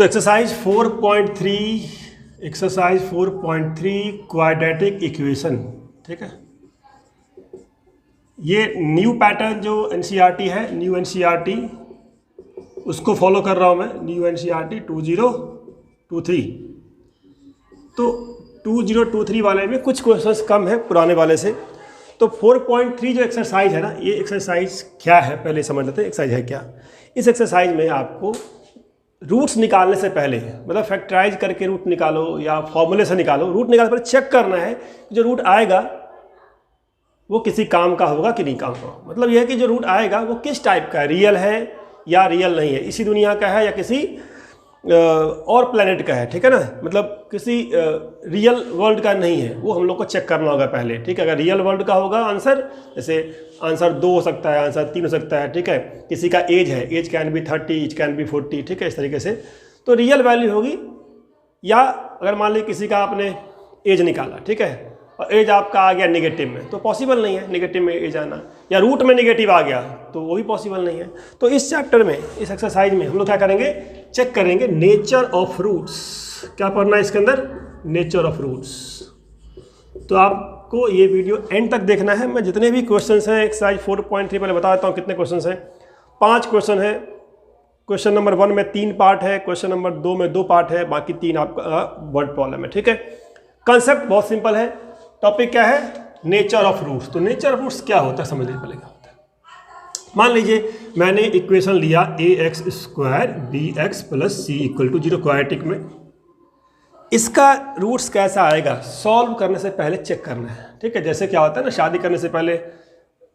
तो exercise 4.3 quadratic equation, ठीक है। ये न्यू पैटर्न जो एनसीईआरटी है, न्यू एनसीईआरटी, उसको फॉलो कर रहा हूँ मैं, न्यू एनसीईआरटी 2023। तो 2023 वाले में कुछ क्वेश्चंस कम है पुराने वाले से। तो 4.3 जो एक्सरसाइज है ना, ये एक्सरसाइज क्या है पहले समझ लेते हैं। एक्सरसाइज है क्या? इस एक्सरसाइज में आपको रूट्स निकालने से पहले, मतलब फैक्टराइज करके रूट निकालो या फॉर्मूले से निकालो, रूट निकालने से पहले चेक करना है कि जो रूट आएगा वो किसी काम का होगा कि नहीं काम का। मतलब यह है कि जो रूट आएगा वो किस टाइप का है, रियल है या रियल नहीं है, इसी दुनिया का है या किसी और प्लेनेट का है, ठीक है ना। मतलब किसी रियल वर्ल्ड का नहीं है, वो हम लोग को चेक करना होगा पहले, ठीक है। अगर रियल वर्ल्ड का होगा आंसर, जैसे आंसर 2 हो सकता है, आंसर 3 हो सकता है, ठीक है। किसी का एज है, age can be 30, age can be 40, ठीक है, इस तरीके से तो रियल वैल्यू होगी। या अगर मान लीजिए किसी का आपने एज निकाला, ठीक है, और एज आपका आ गया नेगेटिव में, तो पॉसिबल नहीं है नेगेटिव में एज आना, या रूट में नेगेटिव आ गया तो वो भी पॉसिबल नहीं है। तो इस चैप्टर में, इस एक्सरसाइज में हम लोग क्या करेंगे, चेक करेंगे नेचर ऑफ रूट्स। क्या पढ़ना है इसके अंदर? Nature of roots. तो आपको ये वीडियो एंड तक देखना है। मैं जितने भी क्वेश्चंस हैं एक्सरसाइज 4.3 पहले बता देता हूँ कितने क्वेश्चंस हैं। 5 क्वेश्चन है। क्वेश्चन नंबर 1 में 3 पार्ट है, क्वेश्चन नंबर 2 में 2 पार्ट है, बाकी 3 आपका वर्ड प्रॉब्लम है, ठीक है। कंसेप्ट बहुत सिंपल है। टॉपिक क्या है? Nature of roots. तो नेचर ऑफ रूट्स क्या होता है समझ लीजिए पहले क्या होता है। मान लीजिए मैंने इक्वेशन लिया ax square bx plus c equal to 0 quadratic में। इसका रूट्स कैसा आएगा, सॉल्व करने से पहले चेक करना है, ठीक है। जैसे क्या होता है ना, शादी करने से पहले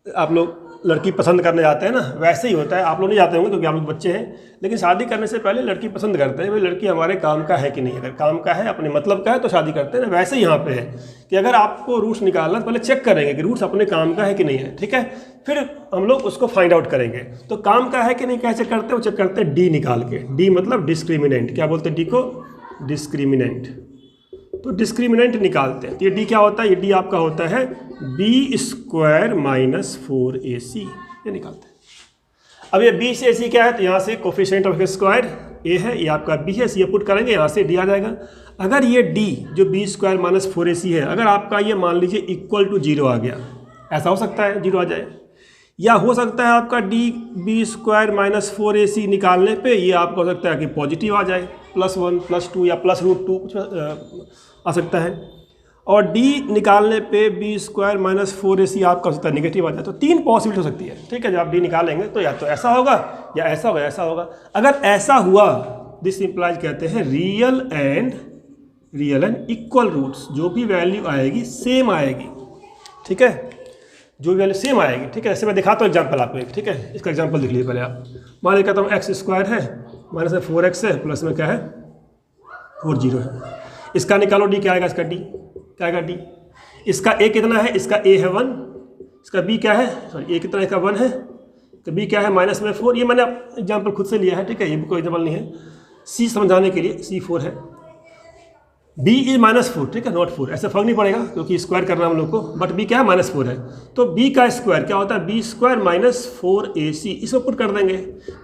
आप लोग लड़की पसंद करने जाते हैं ना, वैसे ही होता है। आप लोग नहीं जाते होंगे क्योंकि आप लोग बच्चे हैं, लेकिन शादी करने से पहले लड़की पसंद करते हैं, भाई लड़की हमारे काम का है कि नहीं। अगर काम का है, अपने मतलब का है, तो शादी करते हैं ना। वैसे ही यहाँ पे है कि अगर आपको रूट्स निकालना, पहले चेक करेंगे कि रूट्स अपने काम का है कि नहीं है, ठीक है। फिर हम लोग उसको फाइंड आउट करेंगे। तो काम का है कि नहीं कैसे करते हैं, वो चेक करते हैं डी निकाल के। डी मतलब डिस्क्रिमिनेंट। क्या बोलते हैं डी को? डिस्क्रिमिनेंट। तो डिस्क्रिमिनेंट निकालते हैं। तो ये डी क्या होता है? ये डी आपका होता है बी स्क्वायर माइनस 4ac, ये निकालते हैं। अब ये बी से ac क्या है, तो यहाँ से कोफिशिएंट ऑफ स्क्वायर a है, ये आपका b है, सी पुट करेंगे, यहाँ से d आ जाएगा। अगर ये d जो बी स्क्वायर माइनस 4ac है, अगर आपका ये मान लीजिए इक्वल टू 0 आ गया, ऐसा हो सकता है 0 आ जाए, या हो सकता है आपका d B square minus 4ac निकालने पे ये आपका हो सकता है कि पॉजिटिव आ जाए, +1 +2 या +√2 कुछ आ सकता है। और d निकालने पे बी स्क्वायर माइनस 4ac आपका हो सकता है नेगेटिव आ जाए। तो 3 पॉसिबिलिटी हो सकती है, ठीक है। जब आप d निकालेंगे तो या तो ऐसा होगा या ऐसा होगा, ऐसा होगा। अगर ऐसा हुआ, दिस इंप्लाइज कहते हैं रियल एंड इक्वल रूट्स। जो भी वैल्यू आएगी सेम आएगी, ठीक है, जो भी वैल्यू सेम आएगी, ठीक है। ऐसे मैं दिखाता हूँ एग्जाम्पल आपको एक, ठीक है। इसका एग्जाम्पल देख लीजिए पहले आप। मान लीजिए कहता हूँ एक्स स्क्वायर है, माइनस में 4x है, प्लस में क्या है 40 है। इसका निकालो d क्या आएगा, इसका d क्या आएगा, d। इसका a कितना है, इसका a है 1, इसका b क्या है, सॉरी a कितना है, इसका 1 है, तो b क्या है माइनस में 4। ये मैंने एग्जाम्पल खुद से लिया है, ठीक है, ये भी कोई एग्जाम्पल नहीं है। c समझाने के लिए c 4 है, b इज -4, ठीक है, नॉट 4। ऐसे फर्क नहीं पड़ेगा क्योंकि स्क्वायर करना है हम लोग को, बट b क्या है -4 है। तो b का स्क्वायर क्या होता है, b स्क्वायर माइनस 4ac, इसको पुट कर देंगे।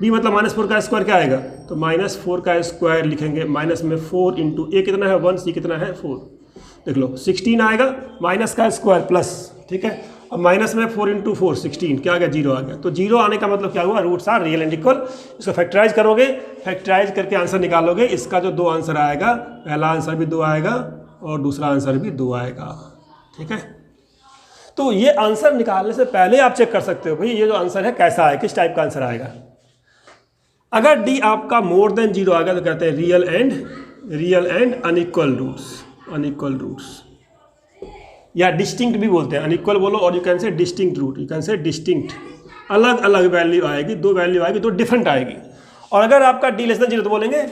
b मतलब -4 का स्क्वायर क्या आएगा, तो -4 का स्क्वायर लिखेंगे, माइनस में 4 इंटू a कितना है 1, c कितना है 4, देख लो 16 आएगा, माइनस का स्क्वायर प्लस, ठीक है। अब माइनस में 4 इंटू 4 16, क्या आ गया 0 आ गया। तो 0 आने का मतलब क्या हुआ, roots are real and equal. इसको फैक्टराइज करोगे, फैक्टराइज करके आंसर निकालोगे। इसका जो 2 आंसर आएगा, पहला आंसर भी 2 आएगा और दूसरा आंसर भी 2 आएगा, ठीक है। तो ये आंसर निकालने से पहले आप चेक कर सकते हो भाई ये जो आंसर है कैसा है, किस टाइप का आंसर आएगा। अगर डी आपका मोर देन 0 आ गया तो कहते हैं रियल एंड अनइक्वल रूट्स, या डिस्टिंक्ट भी बोलते हैं। अनइक्वल बोलो और you can say distinct root, you can say distinct. अलग अलग वैल्यू आएगी, 2 वैल्यू आएगी तो डिफरेंट आएगी। और अगर आपका d लेस देन 0 तो बोलेंगे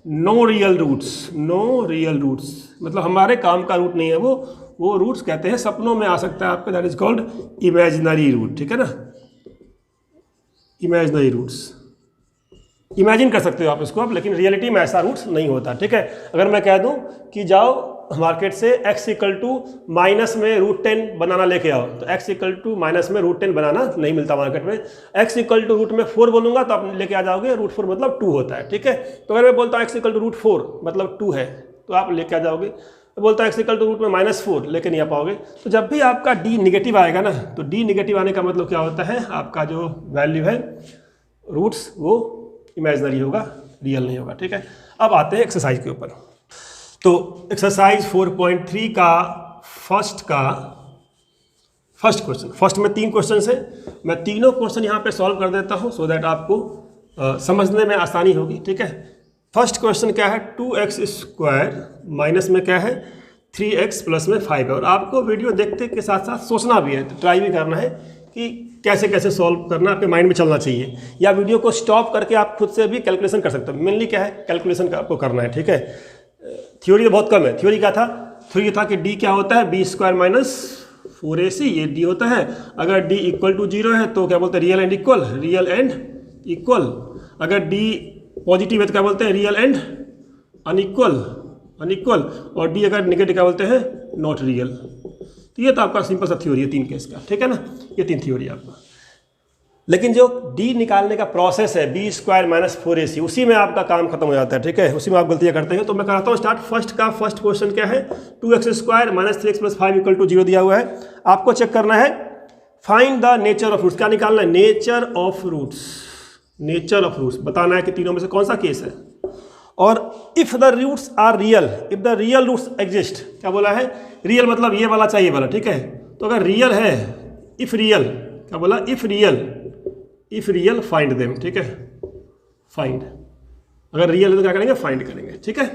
नो रियल रूट्स, मतलब हमारे काम का रूट नहीं है वो रूट्स कहते हैं सपनों में आ सकता है आपके, that is called imaginary root, ठीक है ना। इमेजिनरी रूट्स इमेजिन कर सकते हो आप इसको, लेकिन रियलिटी में ऐसा रूट्स नहीं होता, ठीक है। अगर मैं कह दूं कि जाओ मार्केट से x इक्वल टू माइनस में √10 बनाना लेके आओ, तो x इक्वल टू माइनस में √10 बनाना नहीं मिलता मार्केट में। x इक्वल टू रूट में 4 बोलूंगा तो आप लेके आ जाओगे, √4 मतलब 2 होता है, ठीक है। तो अगर मैं बोलता हूँ x इक्वल टू √4 मतलब 2 है तो आप लेके आ जाओगे। मैं बोलता हूँ x इक्वल टू रूट में -4 लेके नहीं आ पाओगे। तो जब भी आपका d निगेटिव आएगा ना, तो d निगेटिव आने का मतलब क्या होता है, आपका जो वैल्यू है रूट्स वो इमेजिनरी होगा, रियल नहीं होगा, ठीक है। अब आते हैं एक्सरसाइज के ऊपर। तो एक्सरसाइज 4.3 का फर्स्ट क्वेश्चन, फर्स्ट में 3 क्वेश्चन है, मैं तीनों क्वेश्चन यहाँ पे सॉल्व कर देता हूँ सो दैट आपको समझने में आसानी होगी, ठीक है। फर्स्ट क्वेश्चन क्या है, 2x² माइनस में क्या है 3x प्लस में 5 है। और आपको वीडियो देखते के साथ साथ सोचना भी है, तो ट्राई भी करना है कि कैसे कैसे सॉल्व करना आपके माइंड में चलना चाहिए, या वीडियो को स्टॉप करके आप खुद से भी कैलकुलेशन कर सकते हो। मेनली क्या है, कैलकुलेशन का आपको करना है, ठीक है। थ्योरी तो बहुत कम है। थ्योरी क्या था, थ्योरी था कि d क्या होता है b² माइनस 4ac, ये d होता है। अगर d इक्वल टू 0 है तो क्या बोलते हैं, real and equal, real and equal. अगर d पॉजिटिव है तो क्या बोलते हैं, रियल एंड अनइक्वल, अनइक्वल। और d अगर नेगेटिव क्या बोलते हैं, नॉट रियल। तो ये तो आपका सिंपल सा थ्योरी है 3 केस का, ठीक है ना। ये 3 थ्योरी आपका। लेकिन जो d निकालने का प्रोसेस है b² माइनस 4ac, उसी में आपका काम खत्म हो जाता है, ठीक है। उसी में आप गलतियां करते हैं। तो मैं कराता हूँ स्टार्ट। फर्स्ट क्वेश्चन क्या है, 2x² minus 3x plus 5 equal to 0 दिया हुआ है। आपको चेक करना है find the nature of roots. क्या निकालना है, nature of roots, nature of roots बताना है कि तीनों में से कौन सा केस है। और if the roots are real, if the real roots exist, क्या बोला है, रियल मतलब ये वाला चाहिए वाला, ठीक है। तो अगर रियल है, इफ रियल, क्या बोला, इफ रियल फाइंड देम, ठीक है। फाइंड, अगर रियल है तो क्या करेंगे, फाइंड करेंगे, ठीक है।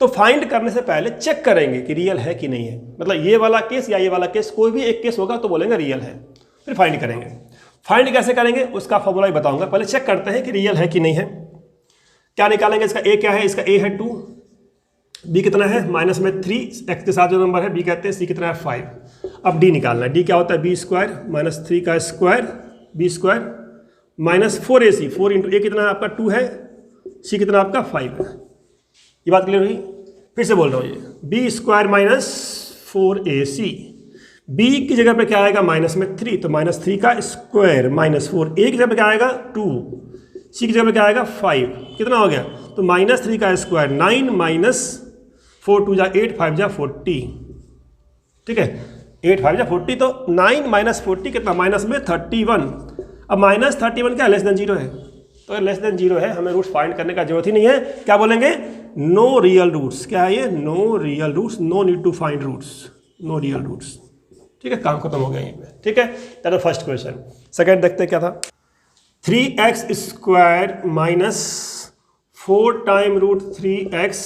तो फाइंड करने से पहले चेक करेंगे कि रियल है कि नहीं है, मतलब ये वाला केस या ये वाला केस, कोई भी एक केस होगा तो बोलेंगे रियल है, फिर फाइंड करेंगे। फाइंड कैसे करेंगे उसका फॉर्मूला ही बताऊंगा, पहले चेक करते हैं कि रियल है कि नहीं है। क्या निकालेंगे, इसका a क्या है, इसका a है 2, b कितना है माइनस में 3, x के साथ जो नंबर है b कहते हैं, c कितना है 5। अब d निकालना है, d क्या होता है b² माइनस 3 का square, b² minus 4ac, 4 into a कितना है आपका 2 है, c कितना आपका 5 है। ये बात क्लियर हुई, फिर से बोल रहा हूँ, ये b² माइनस 4ac, b की जगह पे क्या आएगा माइनस में 3, तो माइनस 3 का स्क्वायर माइनस 4, a की जगह पे क्या आएगा 2, c की जगह पे क्या आएगा 5, कितना हो गया, तो माइनस 3 का स्क्वायर 9 माइनस 4 2 जा 8 5 जा 40, ठीक है। 8 5 जा 40, तो 9 माइनस 40 कितना, माइनस में 31। अब माइनस 31 क्या, लेस देन 0 है, तो लेस देन 0 है, हमें रूट्स फाइंड करने का जरूरत ही नहीं है। क्या बोलेंगे, नो रियल रूट्स। क्या है ये, no real roots, no need to find roots, no real roots, ठीक है। काम खत्म हो गया यहीं पे, ठीक है। That was first question. Second देखते हैं क्या था, 3x² minus 4 time √3x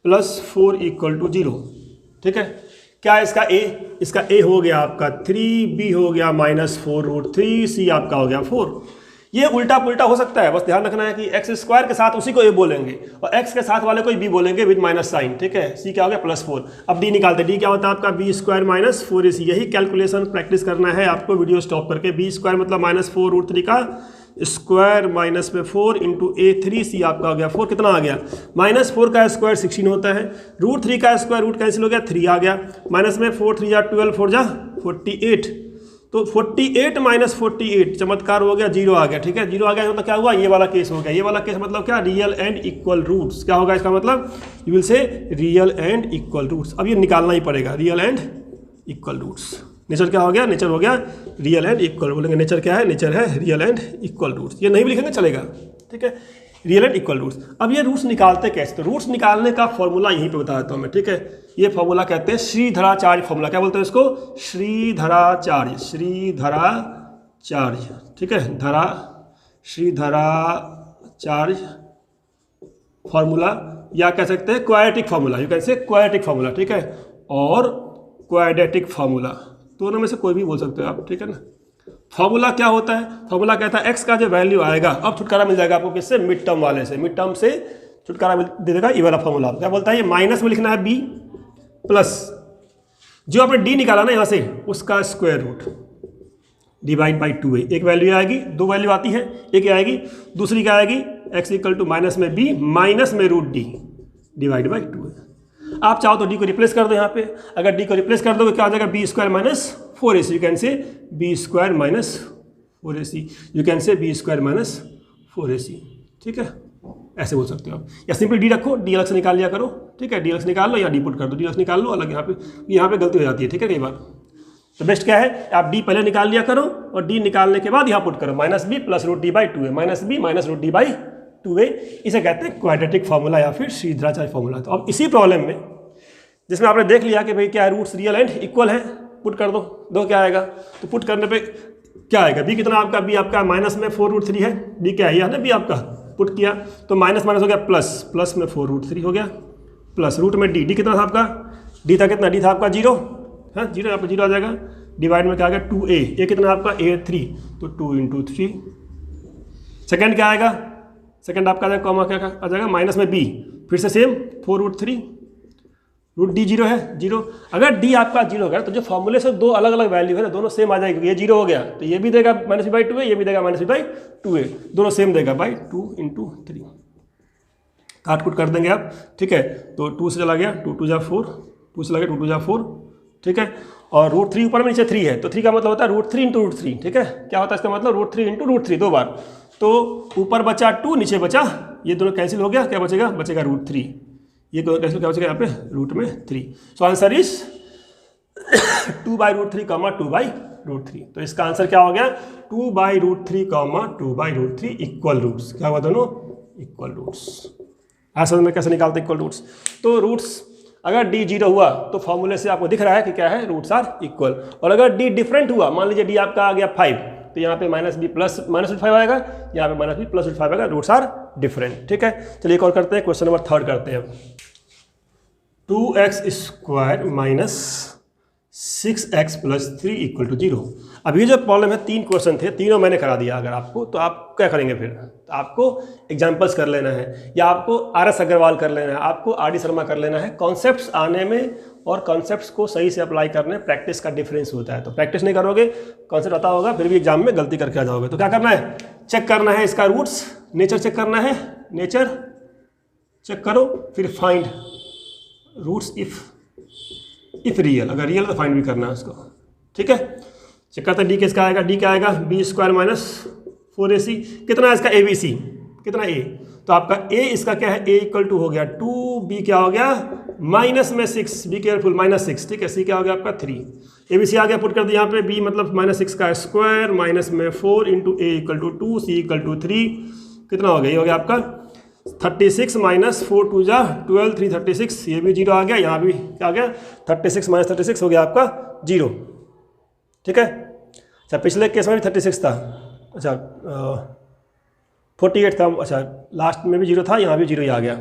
plus 4 equal to 0, ठीक है। क्या है इसका a, इसका a हो गया आपका 3b हो गया माइनस 4 √3c आपका हो गया 4। ये उल्टा पुल्टा हो सकता है, बस ध्यान रखना है कि x² के साथ उसी को a बोलेंगे और x के साथ वाले को b बोलेंगे विद माइनस साइन, ठीक है। c क्या हो गया +4। अब d निकालते हैं, d क्या होता है आपका b² माइनस 4ac। यही कैलकुलेशन प्रैक्टिस करना है आपको वीडियो स्टॉप करके। b² मतलब माइनस 4 √3 का स्क्वायर माइनस में 4 इंटू a3c आपका हो गया 4, कितना आ गया, माइनस 4 का स्क्वायर 16 होता है, √3 का स्क्वायर रूट कैंसिल हो गया 3 आ गया, माइनस में 4 3 जा 12 4 जा 48, तो 48 माइनस 48 चमत्कार हो गया 0 आ गया, ठीक है। 0 आ गया मतलब क्या हुआ, ये वाला केस हो गया। ये वाला केस मतलब क्या, रियल एंड इक्वल रूट्स। क्या होगा इसका मतलब, you will say real and equal roots. अब ये निकालना ही पड़ेगा, real and equal roots. Nature क्या हो गया, नेचर हो गया रियल एंड इक्वल। बोलेंगे नेचर क्या है, नेचर है रियल एंड इक्वल रूट्स। ये नहीं भी लिखेंगे चलेगा, ठीक है, रियल एंड इक्वल रूट्स। अब ये रूट्स निकालते कैसे, तो रूट्स निकालने का फॉर्मूला यहीं पे बता देता हूँ मैं, ठीक है। ये फॉर्मूला कहते हैं श्रीधराचार्य फॉर्मूला। क्या बोलते हैं इसको, श्रीधराचार्य, श्रीधराचार्य, ठीक है। श्रीधराचार्य फॉर्मूला, या कह सकते हैं क्वाड्रेटिक फॉर्मूला, यू कैन से क्वाड्रेटिक फॉर्मूला, ठीक है, और क्वाड्रेटिक फॉर्मूला, दोनों में से कोई भी बोल सकते हो आप, ठीक है ना। फॉर्मूला क्या होता है, फॉर्मूला कहता है x का जो वैल्यू आएगा, अब छुटकारा मिल जाएगा आपको किससे, मिड टर्म वाले से। मिड टर्म से छुटकारा दे देगा ये वाला फॉर्मूला। क्या बोलता है, ये माइनस में लिखना है b प्लस जो आपने d निकाला ना यहाँ से उसका स्क्वायर रूट डिवाइड बाई 2 है। एक वैल्यू आएगी, दो वैल्यू आती है, एक आएगी, दूसरी क्या आएगी, x इक्वल टू माइनस में b माइनस में √d डिवाइड बाई 2 है। आप चाहो तो डी को रिप्लेस कर दो यहाँ पे, अगर डी को रिप्लेस कर दोगे क्या हो जाएगा, b square minus 4ac, you can say b square minus 4ac, you can say b square minus 4ac, ठीक है, ऐसे बोल सकते हो आप। या सिंपल डी रखो, डी अलग से निकाल लिया करो, ठीक है, डी अलग से निकाल लो या डी पुट कर दो, डी अलग से निकाल लो अलग, यहाँ पे गलती हो जाती है, ठीक है कई बार। तो बेस्ट क्या है, आप डी पहले निकाल लिया करो और डी निकालने के बाद यहाँ पुट करो, minus b plus root d by 2a, minus b minus root d by 2a, इसे कहते हैं क्वाड्रेटिक फॉर्मूला या फिर श्रीधराचार्य फॉर्मूला। तो अब इसी प्रॉब्लम में जिसमें आपने देख लिया कि भाई क्या है, रूट्स रियल एंड इक्वल है, पुट कर दो क्या आएगा, तो पुट करने पे क्या आएगा, बी कितना आपका, बी आपका माइनस में 4√3 है, बी क्या है ना, बी आपका पुट किया तो माइनस माइनस हो गया प्लस, प्लस में 4√3 हो गया, प्लस रूट में डी कितना था आपका, डी था कितना, डी था आपका 0, हाँ 0 यहाँ पर 0 आ जाएगा, डिवाइड में क्या आ गया 2a, ए कितना आपका a 3, तो 2 × 3। सेकंड क्या आएगा, सेकंड आपका आ जाएगा कॉमा क्या आ जाएगा, माइनस में b, फिर से सेम 4√3, रूट डी 0 है 0। अगर डी आपका 0 हो गया तो जो फॉर्मूले से दो अलग अलग वैल्यू है ना, दोनों सेम आ जाएगी, ये 0 हो गया तो ये भी देगा -b/2a, ये भी देगा -b/2a, दोनों सेम देगा बाई 2 × 3, काट कुट कर देंगे आप, ठीक है। तो 2 से चला गया 2 × 2 = 4, 2 से लगे 2 × 2 = 4, ठीक है, और √3 ऊपर में नीचे 3 है, तो 3 का मतलब होता है √3 × √3, ठीक है, क्या होता है इसका मतलब √3 × √3 दो बार, तो ऊपर बचा 2, नीचे बचा, ये दोनों कैंसिल हो गया, क्या बचेगा, बचेगा √3, ये कैंसिल क्या बचेगा यहाँ पे, रूट में 3। So answer is 2/√3, 2/√3। तो इसका आंसर क्या हो गया, 2/√3, 2/√3 इक्वल रूट्स, क्या हुआ दोनों, इक्वल रूट्स। ऐसा में कैसे निकालते इक्वल रूट्स, तो रूट्स अगर डी 0 हुआ तो फॉर्मूले से आपको दिख रहा है कि क्या है, रूट्स आर इक्वल, और अगर डी डिफरेंट हुआ, मान लीजिए डी आपका आ गया 5, तो यहाँ पे -b+-5 आएगा, यहाँ पे -b+5 आएगा, रूट्स आर डिफरेंट, ठीक है। चलिए एक और करते हैं, क्वेश्चन नंबर 3 करते हैं। 2x² - 6x + 3 = 0। अब ये जो प्रॉब्लम है, 3 क्वेश्चन थे, तीनों मैंने करा दिया अगर आपको, तो आप क्या करेंगे फिर, तो आपको एग्जाम्पल्स कर लेना है, या आपको RS अग्रवाल कर लेना है, आपको RD शर्मा कर लेना है। कॉन्सेप्ट्स आने में और कॉन्सेप्ट्स को सही से अप्लाई करने में प्रैक्टिस का डिफरेंस होता है, तो प्रैक्टिस नहीं करोगे, कॉन्सेप्ट आता होगा, फिर भी एग्जाम में गलती करके आ जाओगे। तो क्या करना है, चेक करना है इसका रूट्स, नेचर चेक करना है, नेचर चेक करो, फिर फाइंड रूट्स इफ रियल, अगर रियल तो फाइंड भी करना है उसको, ठीक है। चेक करते हैं डी किसका आएगा, डी क्या आएगा, b² - 4ac, कितना है इसका ABC, कितना a, तो आपका a इसका क्या है, a = हो गया 2, b क्या हो गया माइनस में 6, बी केयरफुल -6, ठीक है, c क्या हो गया आपका 3, ABC आ गया, पुट कर दिया यहाँ पे, b मतलब -6 का स्क्वायर माइनस में 4 × a = 2, c = 3, कितना हो गया, ये हो गया आपका 36 - 4 × 2 = 12, 3 36, ये भी 0 आ गया, यहाँ भी क्या आ गया 36 - 36 हो गया आपका 0, ठीक है। अच्छा पिछले केस में भी 36 था, अच्छा 48 था, अच्छा लास्ट में भी 0 था, यहाँ भी 0 ही आ गया,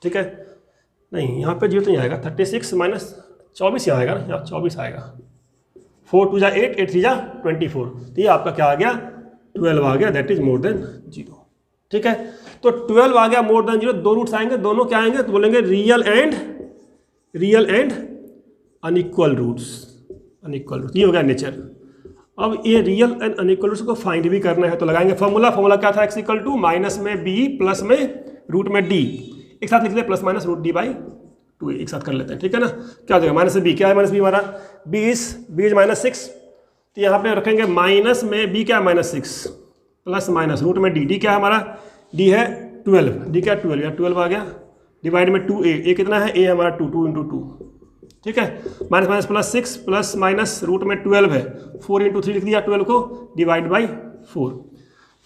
ठीक है। नहीं यहाँ पे 0 तो नहीं आएगा, 36 - 24 यहाँ आएगा ना, यहाँ 24 आएगा, 4 × 2 = 8, 8 × 3 = 24, तो ये आपका क्या आ गया 12 आ गया, दैट इज मोर देन 0, ठीक है। तो 12 आ गया मोर देन 0, दो रूट्स आएंगे, दोनों क्या आएंगे, तो बोलेंगे रियल एंड अनइक्वल रूट्स, ये हो गया नेचर। अब ये रियल एंड अनइक्वल रूट्स को फाइंड भी करना है, तो लगाएंगे फॉर्मूला क्या था, x = माइनस में b प्लस में रूट में d, एक साथ लिख ले प्लस माइनस √d/2a, एक साथ कर लेते हैं, ठीक है ना। क्या हो जाएगा, माइनस में b, क्या है माइनस b हमारा, b इज -6, तो यहाँ पे रखेंगे माइनस में b क्या है -6 प्लस माइनस रूट में d क्या है हमारा, d है 12, d क्या 12, या 12 आ गया, डिवाइड में 2a, a कितना है, a हमारा 2 × 2, ठीक है, माइनस +6 प्लस माइनस रूट में 12 है, 4 × 3 लिख दिया, 12 को डिवाइड बाई 4,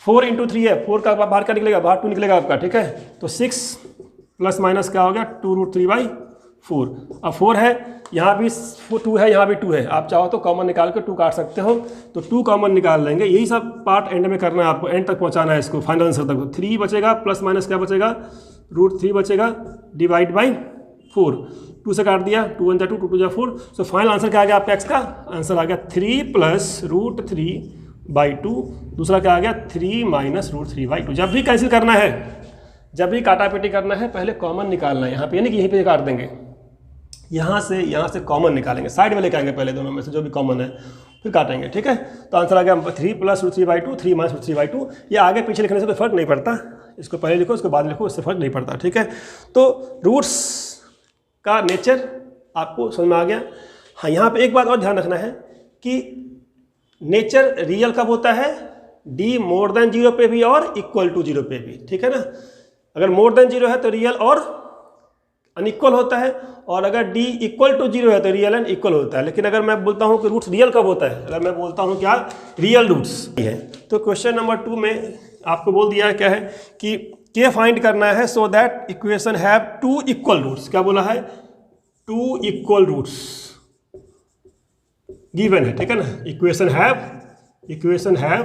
4 × 3 है, 4 का बाहर क्या निकलेगा, बाहर 2 निकलेगा आपका, ठीक है। तो 6 प्लस माइनस क्या हो गया 2√3/4, अब 4 है, यहाँ भी 2 है, यहाँ भी 2 है, आप चाहो तो कॉमन निकाल के 2 काट सकते हो, तो 2 कॉमन निकाल लेंगे, यही सब पार्ट एंड में करना है आपको, एंड तक पहुँचाना है इसको, फाइनल आंसर तक। 3 बचेगा प्लस माइनस क्या बचेगा, √3 बचेगा डिवाइड बाई 4, 2 से काट दिया, 2 × 1 = 2, 2 × 2 = 4, सो फाइनल आंसर क्या आ गया आपका x का, आंसर आ गया 3 + √3/2, दूसरा क्या आ गया 3 - √3/2। जब भी कैंसिल करना है, जब भी काटापीटी करना है, पहले कॉमन निकालना है, यहाँ पे नहीं कि यहीं पे काट देंगे, यहाँ से कॉमन निकालेंगे, साइड में लेके आएंगे पहले दोनों में से जो भी कॉमन है, फिर काटेंगे, ठीक है। तो आंसर आ गया 3 + √3/2, 3 - √3/2, ये आगे पीछे लिखने से कोई फर्क नहीं पड़ता, इसको पहले लिखो इसको बाद लिखो, इससे फर्क नहीं पड़ता, ठीक है। तो रूट्स का नेचर आपको समझ में आ गया। हाँ, यहाँ पे एक बात और ध्यान रखना है कि नेचर रियल कब होता है, d मोर देन 0 पे भी और इक्वल टू 0 पे भी, ठीक है ना। अगर मोर देन 0 है तो रियल और अनइक्वल होता है, और अगर d इक्वल टू 0 है तो रियल एंड इक्वल होता है। लेकिन अगर मैं बोलता हूँ कि रूट्स रियल कब होता है, अगर मैं बोलता हूँ क्या रियल रूट्स है, तो क्वेश्चन नंबर 2 में आपको बोल दिया है क्या है कि k फाइंड करना है so that equation have 2 equal roots. क्या बोला है, 2 इक्वल रूट्स गिवन है, ठीक है ना। इक्वेशन हैव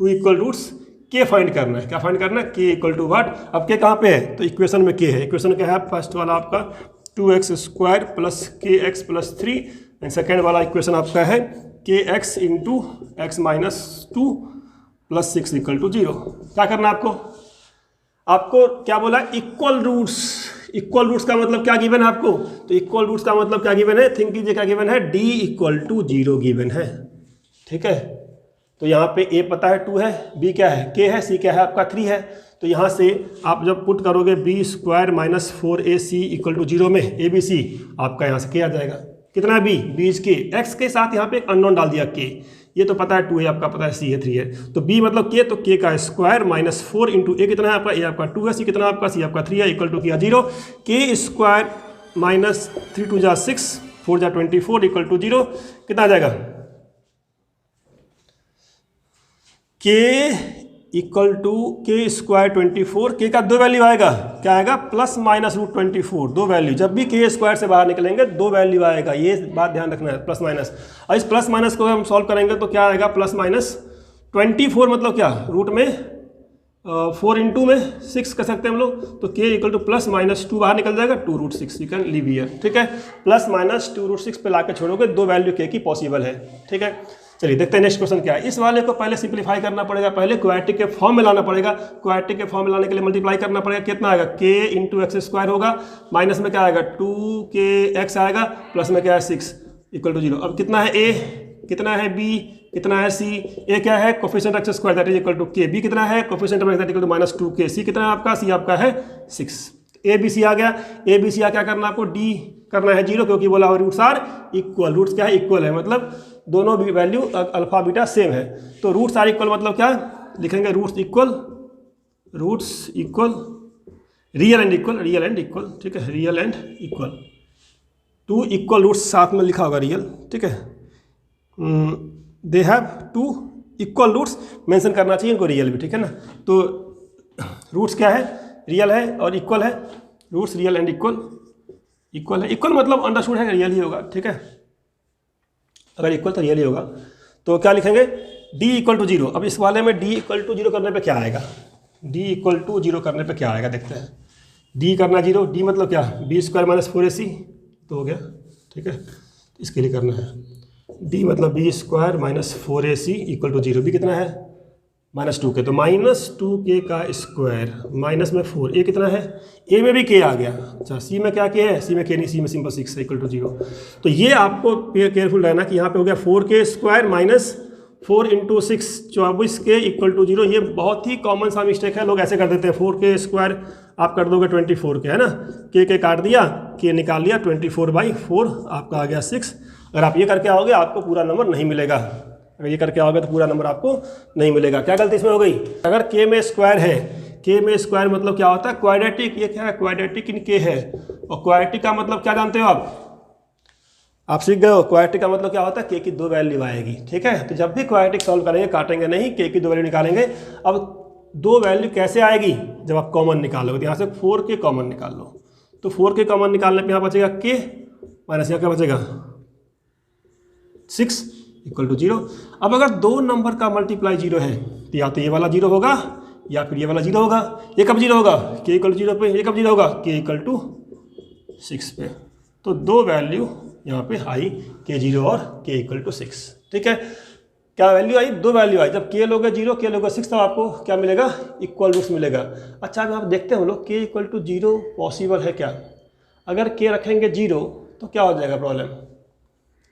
2 इक्वल रूट्स, के फाइंड करना है। क्या फाइंड करना है, के इक्वल टू व्हाट। अब के कहाँ पे है, तो इक्वेशन में के है। इक्वेशन क्या है, फर्स्ट वाला आपका 2x² plus kx plus 3 and second वाला इक्वेशन आपका है kx into x minus 2 plus 6 equal to 0। क्या करना है आपको क्या बोला, इक्वल रूट्स। इक्वल रूट्स का मतलब क्या गिवन है आपको, तो इक्वल रूट्स का मतलब क्या गिवन है, थिंक कीजिए क्या गिवन है, d इक्वल टू 0 गिवन है, ठीक है। तो यहाँ पे a पता है 2 है, b क्या है k है, c क्या है आपका 3 है। तो यहाँ से आप जब पुट करोगे b² minus 4ac equal to 0 में abc, आपका यहाँ से k आ जाएगा। कितना है b इज k, x के साथ यहाँ पे एक अननोन डाल दिया k, ये तो पता है 2 है आपका, पता है c है 3 है, तो b मतलब k, तो k का स्क्वायर माइनस 4 इंटू a कितना है आपका, a आपका 2 है, c कितना आपका, c आपका 3 है, इक्वल टू किया 0, k स्क्वायर माइनस 3 2 जा 6 4 जा 24 इक्वल टू 0। कितना आ जाएगा, k equal to k square 24, k का 2 वैल्यू आएगा, क्या आएगा, प्लस माइनस रूट 24, 2 वैल्यू। जब भी k स्क्वायर से बाहर निकलेंगे 2 वैल्यू आएगा, ये बात ध्यान रखना है, प्लस माइनस। और इस प्लस माइनस को हम सॉल्व करेंगे तो क्या आएगा, प्लस माइनस 24 मतलब क्या, रूट में 4 इंटू में 6 कर सकते हैं हम लोग, तो k equal to plus minus 2 बाहर निकल जाएगा, 2 root 6 you can leave here, ठीक है। प्लस माइनस 2 रूट 6 पे ला के छोड़ोगे, 2 वैल्यू k की पॉसिबल है, ठीक है। चलिए देखते हैं नेक्स्ट क्वेश्चन क्या है। इस वाले को पहले सिंप्लीफाई करना पड़ेगा, पहले क्वाड्रेटिक के फॉर्म में लाना पड़ेगा। क्वाड्रेटिक के फॉर्म में लाने के लिए मल्टीप्लाई करना पड़ेगा, कितना आएगा, k इंटू एक्स स्क्वायर होगा, माइनस में क्या आएगा 2kx आएगा, प्लस में क्या है 6 इक्वल टू 0। अब कितना है a, कितना है b, कितना है c, a क्या है coefficient x square that is equal to k, b कितना है coefficient of x that equal to minus 2k, c कितना है आपका, c आपका है 6। ए बी सी आ गया, ए बी सी आ क्या करना आपको, डी करना है 0, क्योंकि बोला रूट्स आर इक्वल, रूट्स क्या है इक्वल है, मतलब दोनों भी वैल्यू अल्फा बीटा सेम है। तो रूट्स आर इक्वल मतलब क्या लिखेंगे, roots equal real and equal, ठीक है, real and equal, 2 equal roots साथ में लिखा होगा रियल, ठीक है। They have 2 equal roots, mention करना चाहिए इनको रियल भी, ठीक है ना। तो रूट्स क्या है, रियल है और इक्वल है, रूट्स रियल एंड इक्वल है। इक्वल मतलब अंडरस्टूड है रियल ही होगा, ठीक है, अगर इक्वल तो रियल ही होगा। तो क्या लिखेंगे, d इक्वल टू 0। अब इस वाले में d इक्वल टू 0 करने पे क्या आएगा, d इक्वल टू 0 करने पे क्या आएगा, देखते हैं। d करना 0, d मतलब क्या, b² माइनस 4ac तो हो गया, ठीक है, इसके लिए करना है d मतलब b² minus 4ac equal to 0, b कितना है माइनस 2k, तो माइनस 2k का स्क्वायर माइनस में 4, a कितना है, a में भी k आ गया, अच्छा c में क्या k है, c में k नहीं, c में सिंपल 6 इक्वल टू 0। तो ये आपको केयरफुल रहना कि यहाँ पे हो गया 4k square minus 4 into 6 24k equal to 0। ये बहुत ही कॉमन सा मिस्टेक है, लोग ऐसे कर देते हैं, 4k स्क्वायर आप कर दोगे 24k, है ना, k काट दिया, k निकाल लिया, 24/4 आपका आ गया 6। अगर आप ये करके आओगे आपको पूरा नंबर नहीं मिलेगा, अगर ये करके आओगे तो पूरा नंबर आपको नहीं मिलेगा। क्या गलती इसमें हो गई, अगर k में स्क्वायर है, k में स्क्वायर मतलब क्या होता है क्वाड्रेटिक, ये क्या है क्वाड्रेटिक इन k है, और क्वाड्रेटिक का मतलब क्या जानते हो आप सीख गए हो, क्वाड्रेटिक का मतलब क्या होता है k की 2 वैल्यू आएगी, ठीक है। तो जब भी क्वाड्रेटिक सॉल्व करेंगे काटेंगे नहीं, k की 2 वैल्यू निकालेंगे। अब 2 वैल्यू कैसे आएगी, जब आप कॉमन निकालोगे, तो यहाँ से 4k कॉमन निकाल लो, तो 4k कॉमन निकालने पर यहाँ बचेगा k माइनस यहाँ क्या बचेगा 6 इक्वल टू 0। अब अगर 2 नंबर का मल्टीप्लाई 0 है तो या तो ये वाला 0 होगा या फिर ये वाला 0 होगा। ये कब 0 होगा, k इक्वल टू 0 पे, ये कब 0 होगा, k इक्वल टू 6 पे। तो 2 वैल्यू यहाँ पे आई, k 0 और k इक्वल टू 6, ठीक है। क्या वैल्यू आई, 2 वैल्यू आई, जब k लोगे 0 k लोगे 6 तब आपको क्या मिलेगा, इक्वल रूट्स मिलेगा। अच्छा अब आप देखते हैं हम लोग k इक्वल टू 0 पॉसिबल है क्या, अगर k रखेंगे 0 तो क्या हो जाएगा प्रॉब्लम।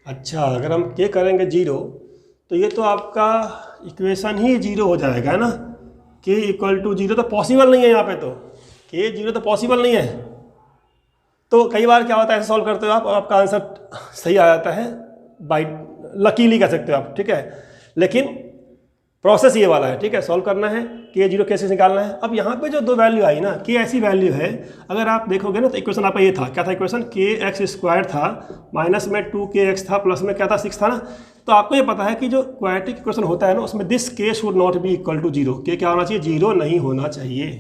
अच्छा अगर हम k करेंगे 0 तो ये तो आपका इक्वेशन ही 0 हो जाएगा, है ना, k इक्वल टू 0 तो पॉसिबल नहीं है, यहाँ पे तो k 0 तो पॉसिबल नहीं है, तो कई बार क्या होता है, ऐसे सॉल्व करते हो आप और आपका आंसर सही आ जाता है, बाई लकीली कह सकते हो आप, ठीक है। लेकिन प्रोसेस ये वाला है, ठीक है। सॉल्व करना है, k0 कैसे निकालना है। अब यहाँ पे जो दो वैल्यू आई ना, k ऐसी वैल्यू है, अगर आप देखोगे ना तो इक्वेशन आपका ये था, क्या था इक्वेशन, kx² था, माइनस में 2kx था, प्लस में क्या था 6 था ना। तो आपको ये पता है कि जो क्वाड्रेटिक इक्वेशन होता है ना, उसमें this k should not be equal to 0, k क्या होना चाहिए, 0 नहीं होना चाहिए।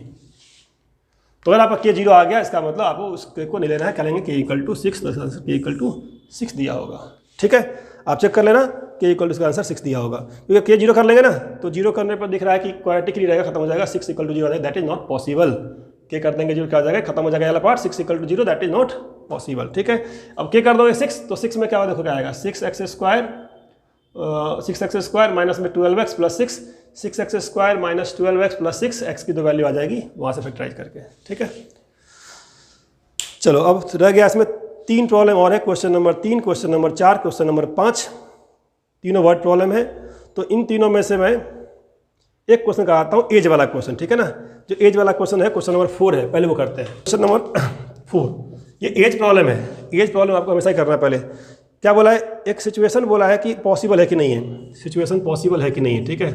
तो अगर आपका k 0 आ गया, इसका मतलब आपको उस k को नहीं लेना है, क्या लेंगे, k = 6, तो k = 6 दिया होगा, ठीक है। आप चेक कर लेना, k = इसका आंसर 6 दिया होगा, क्योंकि k 0 कर लेंगे ना तो 0 करने पर दिख रहा है कि क्वाड्रेटिक नहीं रहेगा, खत्म हो जाएगा, 6 = 0 आ जाएगा, that is not possible. k कर देंगे 0 क्या आ जाएगा, खत्म हो जाएगा वाला part, 6 = 0, that is not possible, ठीक है। अब k कर दोगे 6, तो 6 में क्या देखो क्या आएगा, 6x² माइनस में 12x plus 6, 6x² minus 12x plus 6, x की दो वैल्यू आ जाएगी वहाँ से फैक्टराइज करके, ठीक है। चलो अब रह गया इसमें 3 प्रॉब्लम और है, question number 3, question number 4, question number 5, तीनों वर्ड प्रॉब्लम है। तो इन तीनों में से मैं एक क्वेश्चन कराता हूँ, एज वाला क्वेश्चन, ठीक है ना। जो एज वाला क्वेश्चन है, क्वेश्चन नंबर 4 है, पहले वो करते हैं। क्वेश्चन नंबर 4, ये एज प्रॉब्लम है। एज प्रॉब्लम आपको हमेशा ही करना है। पहले क्या बोला है, एक सिचुएशन बोला है कि पॉसिबल है कि नहीं है, सिचुएशन पॉसिबल है कि नहीं है, ठीक है।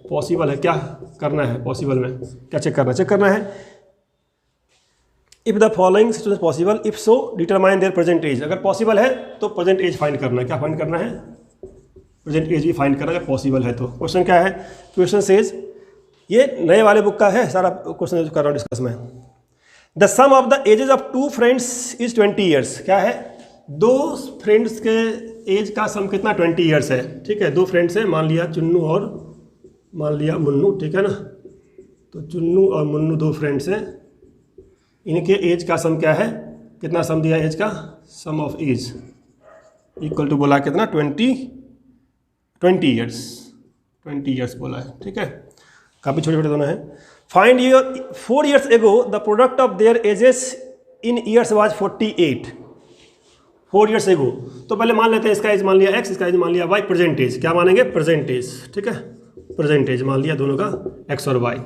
पॉसिबल है, क्या करना है पॉसिबल में, क्या चेक करना है, if the following situation possible, if so determine their present age. अगर पॉसिबल है तो प्रेजेंट एज फाइंड करना है, क्या फाइंड करना है, प्रेजेंट एज भी फाइंड करना है अगर पॉसिबल है तो। क्वेश्चन क्या है, क्वेश्चन सेज, ये नए वाले बुक का है सारा क्वेश्चन जो कर रहा हूँ डिस्कस में। The sum of the ages of 2 friends is 20 years. क्या है, 2 फ्रेंड्स के एज का सम कितना, 20 ईयर्स है, ठीक है। 2 फ्रेंड्स हैं, मान लिया चुन्नू और मान लिया मुन्नू, ठीक है ना। तो चुन्नू और मुन्नू 2 फ्रेंड्स हैं, इनके एज का सम क्या है, कितना सम दिया एज का, सम ऑफ एज इक्वल टू बोला कितना, 20 ईयर्स बोला है, ठीक है। काफ़ी छोटे छोटे दोनों हैं। Find your 4 years ago the product of their edges in years was 48। 4 years ago, तो पहले मान लेते हैं इसका एज मान लिया x, इसका एज मान लिया y, प्रेजेंट एज क्या मानेंगे, प्रेजेंट एज, ठीक है। प्रेजेंट एज मान लिया दोनों का x और y,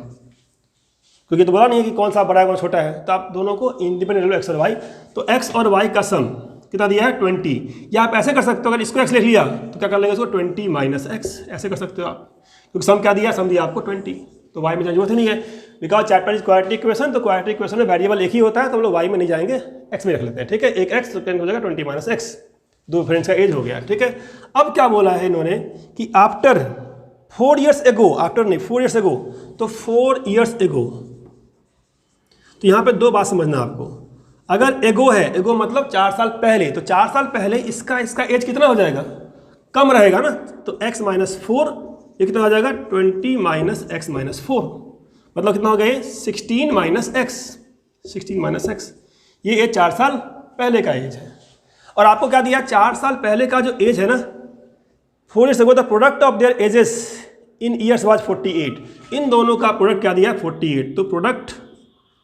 क्योंकि तो बोला नहीं है कि कौन सा बड़ा है कौन छोटा है, तो आप दोनों को इंडिपेंडेंट x और y, तो x और y का सम कितना दिया है, 20। या आप ऐसे कर सकते हो, अगर इसको x लिख लिया तो क्या कर लेंगे इसको, 20 माइनस x, ऐसे कर सकते हो आप, क्योंकि सम क्या दिया, सम दिया आपको 20, तो y में जरूरत ही नहीं है, because chapter is quadratic equation, तो क्वाड्रेटिक इक्वेशन में वेरिएबल एक ही होता है, तो हम लोग y में नहीं जाएंगे, x में रख लेते हैं, ठीक है। एक x तो 10 हो जाएगा 20 माइनस x, 2 फ्रेंड्स का एज हो गया, ठीक है। अब क्या बोला है इन्होंने कि आफ्टर 4 ईयर्स एगो, आफ्टर नहीं 4 ईयर्स एगो, तो 4 ईयर्स एगो, तो यहाँ पे 2 बात समझना आपको। अगर एगो है, एगो मतलब 4 साल पहले, तो 4 साल पहले इसका एज कितना हो जाएगा, कम रहेगा ना, तो x माइनस 4, ये कितना हो जाएगा, 20 माइनस x माइनस 4, मतलब कितना हो गया, 16 माइनस x, ये एज 4 साल पहले का एज है। और आपको क्या दिया, 4 साल पहले का जो एज है ना, 4 years ago the product of their edges in years was 48, इन दोनों का प्रोडक्ट क्या दिया, 48, तो प्रोडक्ट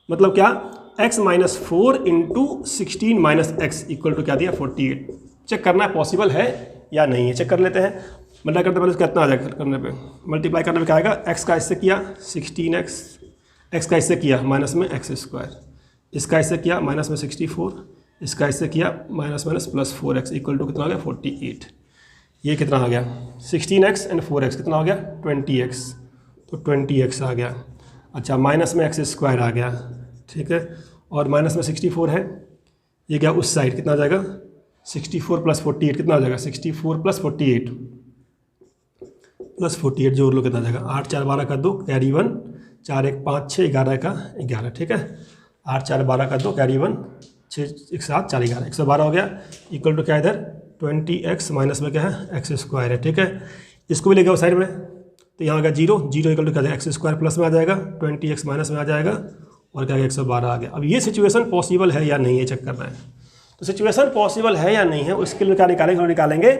मतलब क्या, x minus 4 into 16 minus x equal to क्या दिया, 48। चेक करना है पॉसिबल है या नहीं है, चेक कर लेते हैं। मल्टीप्लाई करते पहले कितना आ जाएगा, करने पे मल्टीप्लाई करने पे क्या आएगा, x का इससे किया 16x, x का इससे किया माइनस में x², इसका इससे किया माइनस में 64, इसका इससे किया minus minus plus 4x equal to कितना आ गया, 48। ये कितना आ गया, 16x एंड 4x कितना हो गया, 20x, तो 20x आ गया। अच्छा, माइनस में x² आ गया, ठीक है, और माइनस में 64 है, ये क्या उस साइड कितना आ जाएगा, 64 प्लस 48 कितना आ जाएगा, 64 प्लस 48 जोड़ लो कितना आ जाएगा, 8 4 12 का 2 कैरी 1, 4 1 5 6 11 का 11, ठीक है। 8 4 12 का 2 कैरी 1, 6 1 7 4 11, 112 हो गया, इक्वल टू क्या इधर 20x माइनस में क्या है, x² है, ठीक है। इसको भी ले गया उस साइड में, तो यहाँ आ गया 0 इक्वल टू क्या जाएगा, x² प्लस में आ जाएगा, 20x माइनस में आ जाएगा, और क्या 112 आ गया। अब ये सिचुएशन पॉसिबल है या नहीं है चेक करना है। तो सिचुएशन पॉसिबल है या नहीं है, उसके लिए क्या निकालेंगे, हम निकालेंगे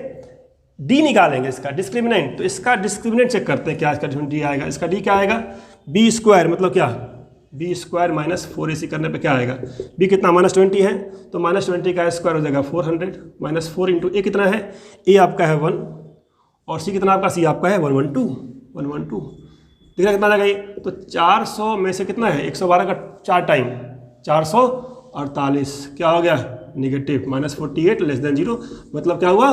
डी, निकालेंगे इसका डिस्क्रिमिनेंट। तो इसका डिस्क्रिमिनेंट चेक करते हैं, क्या इसका डी आएगा, इसका डी क्या आएगा, b² मतलब क्या, b² माइनस 4ac करने पे क्या आएगा, b कितना -20 है, तो -20 का स्क्वायर हो जाएगा 400, माइनस 4 इंटू ए कितना है, ए आपका है 1, और सी कितना आपका, सी आपका है 112 दिख रहा कितना आ जाएगा ये, तो 400 में से कितना है, 112 का 4 टाइम 400, 48 क्या हो गया नेगेटिव, -48 लेस देन 0, मतलब क्या हुआ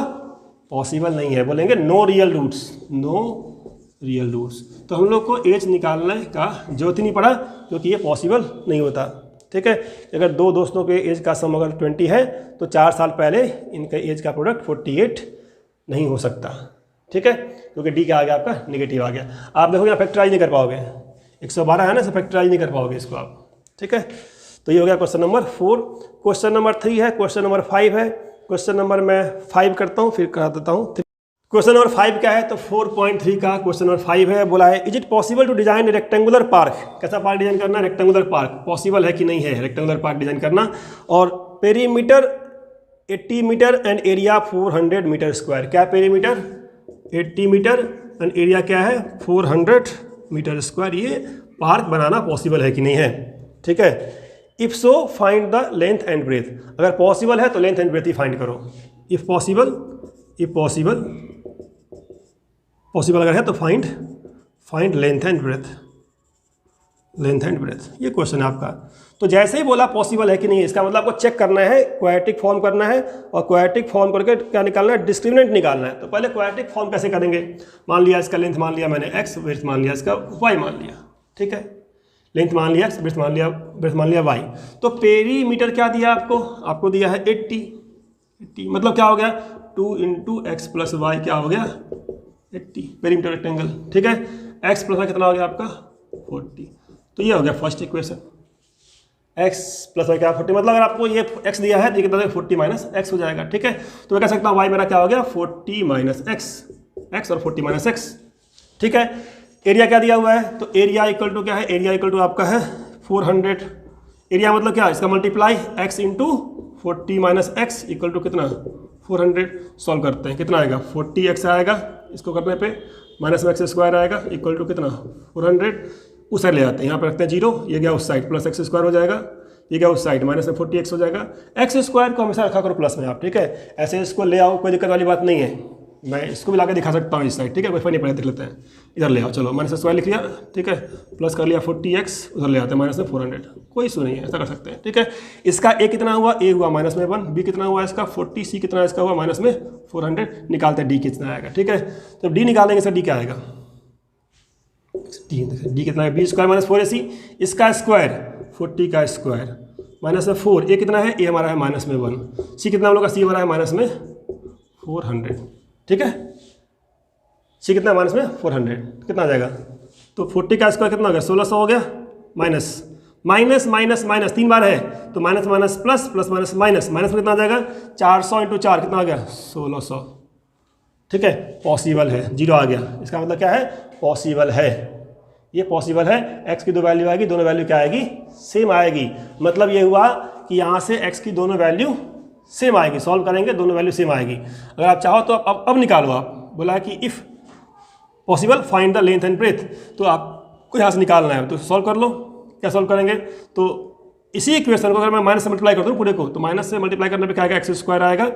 पॉसिबल नहीं है, बोलेंगे no real roots, no real roots. तो हम लोग को एज निकालने का जरूरत ही नहीं पड़ा क्योंकि ये पॉसिबल नहीं होता। ठीक है, अगर दो दोस्तों के एज का सम अगर 20 है तो 4 साल पहले इनके एज का प्रोडक्ट 48 नहीं हो सकता। ठीक है, क्योंकि डी क्या आ गया आपका नेगेटिव आ गया। आप देखोगे फैक्टराइज नहीं कर पाओगे, 112 है ना, इसे फैक्टराइज नहीं कर पाओगे इसको आप। ठीक है, तो ये हो गया क्वेश्चन नंबर 4। क्वेश्चन नंबर 3 है, क्वेश्चन नंबर 5 है। क्वेश्चन नंबर मैं 5 करता हूँ फिर करा देता हूँ। क्वेश्चन नंबर 5 क्या है, तो 4.3 का क्वेश्चन नंबर 5 है। बोला है is it possible to design rectangular park, कैसा पार्क डिजाइन करना, रेक्टेंगुलर पार्क पॉसिबल है कि नहीं है रेक्टेंगुलर पार्क डिजाइन करना, और perimeter 80 meter and area 400 meter square. क्या पेरीमीटर 80 मीटर एंड एरिया क्या है 400 मीटर स्क्वायर, ये पार्क बनाना पॉसिबल है कि नहीं है। ठीक है, if so find the length and breadth, अगर पॉसिबल है तो length and breath he find करो। इफ पॉसिबल अगर है तो फाइंड लेंथ एंड ब्रेथ, ये क्वेश्चन है आपका। तो जैसे ही बोला पॉसिबल है कि नहीं, इसका मतलब आपको चेक करना है, क्वाड्रेटिक फॉर्म करना है, और क्वाड्रेटिक फॉर्म करके क्या निकालना है, डिस्क्रिमिनेंट निकालना है। तो पहले क्वाड्रेटिक फॉर्म कैसे करेंगे, मान लिया इसका लेंथ मान लिया मैंने x, ब्रेथ मान लिया इसका y मान लिया। ठीक है, लेंथ मान लिया x, ब्रेथ मान लिया y। तो पेरीमीटर क्या दिया आपको दिया है 80, मतलब क्या हो गया 2 × x + y क्या हो गया 80 पेरीमीटर रेक्टेंगल। ठीक है, x + y कितना हो गया आपका 40। तो ये हो गया फर्स्ट इक्वेशन, x + y क्या 40, मतलब अगर आपको ये x दिया है तो ये कितना 40 - x हो जाएगा। ठीक है, तो मैं कह सकता हूँ y मेरा क्या हो गया 40 - x और 40 - x। ठीक है, एरिया क्या दिया हुआ है, तो एरिया इक्वल टू क्या है, एरिया इक्वल टू आपका है 400। एरिया मतलब क्या, इसका multiply x × 40 - x equal to कितना 400। सॉल्व करते हैं, कितना आएगा 40x आएगा, इसको करने पे माइनस में x² आएगा इक्वल टू कितना 400। उस साइड ले जाते हैं, यहाँ पर रखते हैं 0, ये गया उस साइड, प्लस x² हो जाएगा, ये गया उस साइड, माइनस में 40x हो जाएगा। x² को हमेशा रखा करो प्लस में आप। ठीक है, ऐसे इसको ले आओ, कोई दिक्कत वाली बात नहीं है, मैं इसको भी ला के दिखा सकता हूँ इस साइड। ठीक है, कोई फर्क नहीं पड़ता, देख लेते हैं, इधर ले आओ, चलो -² लिख लिया। ठीक है, प्लस कर लिया 40x, उधर ले आते हैं माइनस में 400, कोई इशू नहीं है, ऐसा कर सकते हैं। ठीक है, इसका a कितना हुआ, a हुआ -1, b कितना हुआ इसका 40, c कितना इसका हुआ -400, निकालते हैं d कितना आएगा। ठीक है, तो d निकालेंगे सर, d क्या आएगा, d कितना है b² - 4ac, इसका स्क्वायर 40 का स्क्वायर -4, a कितना है, a हमारा है -1, c कितना हम लोग का, c हमारा है -400। ठीक है, c कितना -400, कितना आ जाएगा, तो 40 का स्क्वायर कितना हो गया 1600 हो गया, माइनस 3 बार है तो माइनस प्लस माइनस में कितना आ जाएगा 400 × 4 कितना आ गया 1600। ठीक है, पॉसिबल है, 0 आ गया, इसका मतलब क्या है पॉसिबल है, ये पॉसिबल है। x की 2 वैल्यू आएगी, दोनों वैल्यू क्या आएगी सेम आएगी, मतलब ये हुआ कि यहाँ से x की दोनों वैल्यू सेम आएगी, सॉल्व करेंगे दोनों वैल्यू सेम आएगी। अगर आप चाहो तो अब निकालो, आप बोला है कि if possible find the length and breadth, तो आपको यहाँ से निकालना है, तो सॉल्व कर लो। क्या सॉल्व करेंगे, तो इसी इक्वेशन को अगर मैं माइनस से मल्टीप्लाई कर दूँ पूरे को, तो माइनस से मल्टीप्लाई करने पे क्या आएगा x² आएगा,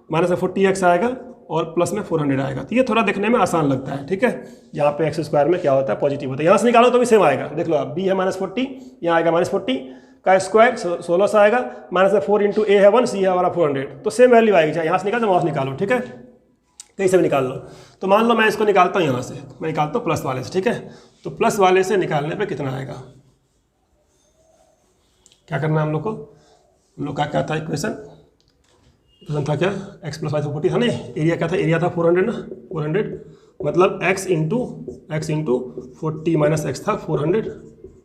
-40x आएगा और प्लस में 400 आएगा। तो ये थोड़ा देखने में आसान लगता है। ठीक है, यहाँ पे x² में क्या होता है पॉजिटिव होता है, यहाँ से निकालो तो भी सेम आएगा, देख लो आप, b है -40, यहाँ आएगा -40 का स्क्वायर 1600 आएगा, -4 × a है 1, c है हमारा 400, तो सेम वैल्यू आएगी, चाहे यहाँ से निकालो वहाँ से निकालो। ठीक है, कहीं से भी निकाल लो। तो मान लो मैं इसको निकालता हूँ, यहाँ से मैं निकालता हूँ प्लस वाले से। ठीक है, तो प्लस वाले से निकालने पे कितना आएगा, क्या करना है हम लोग को, हम लोग का क्या था इक्वेशन था क्या, x + y 40 था नहीं, एरिया क्या था, एरिया था 400 ना, 400 मतलब x × 40 - x था 400।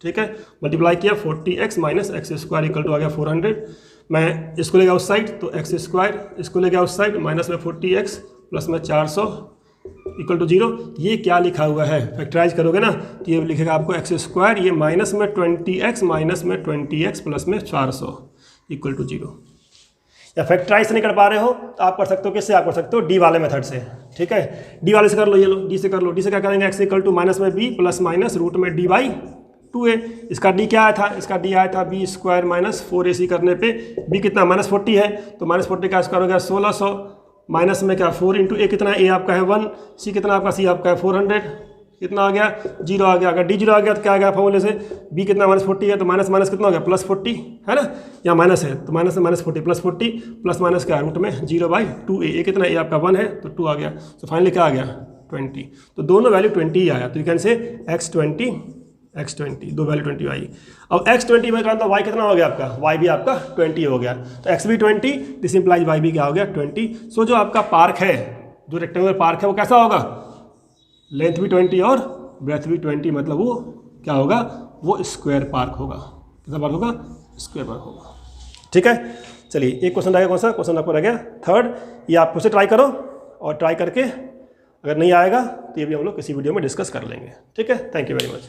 ठीक है, मल्टीप्लाई किया 40x - x² इक्वल टू आ गया 400। मैं इसको ले गया उस साइड तो x², इसको ले गया उस साइड माइनस में 40x प्लस में 400 इक्वल टू 0। ये क्या लिखा हुआ है, फैक्टराइज करोगे ना तो ये लिखेगा आपको x², ये माइनस में 20x प्लस में 400 इक्वल टू 0। या फैक्टराइज नहीं कर पा रहे हो तो आप कर सकते हो किससे, आप कर सकते हो डी वाले मेथड से। ठीक है, डी वाले से कर लो, ये लो डी से कर लो, डी से क्या करेंगे x इक्वल टू माइनस में b प्लस माइनस रूट में d/2a। इसका d क्या आया था, इसका d आया था b² - 4ac करने पे b कितना -40 है, तो -40 का स्क्वायर हो गया 1600, माइनस में क्या 4 × a कितना, a आपका है 1, c कितना आपका, c आपका है 400। कितना आ गया 0 आ गया। अगर D0 आ गया तो क्या आ गया फॉर्मूले से, B कितना -40 है तो माइनस माइनस कितना हो गया +40 है ना, या माइनस है तो माइनस से -40 +40 प्लस माइनस क्या रूट में 0/2a, ये कितना a आपका 1 है तो 2 आ गया। तो फाइनली क्या आ गया 20। तो दोनों वैल्यू 20 ही आया। तो यू कैन से x20 दो वैल्यू 20 आई। अब x20 में कहता y कितना हो गया आपका, y भी आपका 20 हो गया। तो x भी 20, दिस इंप्लाइज y भी क्या हो गया 20। सो जो आपका पार्क है, जो रेक्टेंगुलर पार्क है वो कैसा होगा, लेंथ भी 20 और ब्रेथ भी 20, मतलब वो क्या होगा, वो स्क्वायर पार्क होगा। कितना पार्क होगा, स्क्वायर पार्क होगा। ठीक है, चलिए एक क्वेश्चन रह गया, कौन सा क्वेश्चन आपको रह गया, थर्ड। ये आप खुद से ट्राई करो और ट्राई करके अगर नहीं आएगा तो ये भी हम लोग किसी वीडियो में डिस्कस कर लेंगे। ठीक है, थैंक यू वेरी मच।